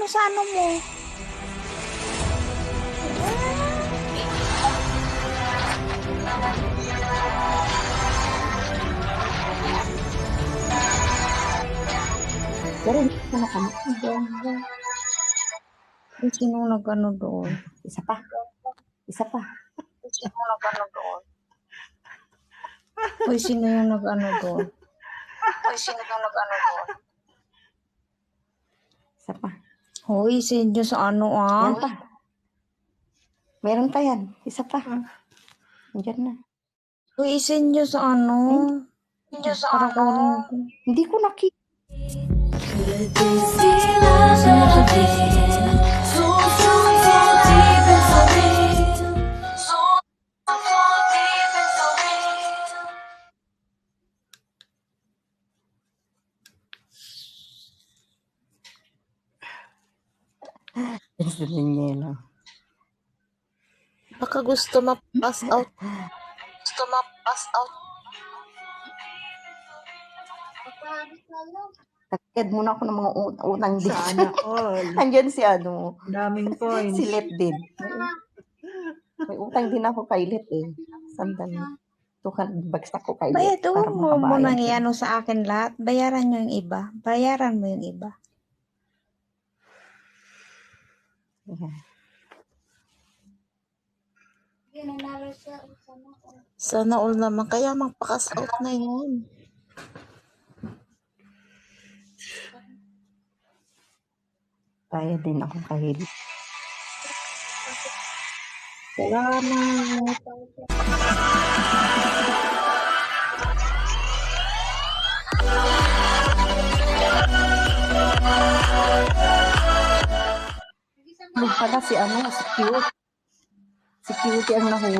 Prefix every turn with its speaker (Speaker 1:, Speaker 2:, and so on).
Speaker 1: ano sa ano mo.
Speaker 2: Pero hindi ko nakamit.
Speaker 1: Sino nag-ano doon?
Speaker 2: Isa pa. Isa pa.
Speaker 1: Sino nag-ano doon? Uy, sino yung nag-ano doon? Uy, sino yung nag-ano doon?
Speaker 2: Isa pa.
Speaker 1: Hoy, sino sa ano ah?
Speaker 2: Yan pa. Meron pa yan. Isa pa. Diyan na.
Speaker 1: Uy, sino sa ano? Sino sa ano?
Speaker 2: Hindi ko nakita. Gusto niya lang.
Speaker 1: Baka gusto ma-pass out. Gusto ma-pass out.
Speaker 2: Tagkad muna ako ng mga utang dito.
Speaker 3: Sana all.
Speaker 2: Andyan si ano.
Speaker 3: Daming points.
Speaker 2: Si Let din. May utang din ako kay Let eh. Sandali. Bagsak ko kay Let.
Speaker 1: Bayad mo nang iano sa akin lahat. Bayaran nyo yung iba. Bayaran mo yung iba.
Speaker 2: Yeah.
Speaker 1: Sana all naman. Kaya magpakas out na yun.
Speaker 2: Kaya din ako kay Let.
Speaker 1: Salamat.
Speaker 2: Pala si ano, si Cute. Si Cute ang nahuli.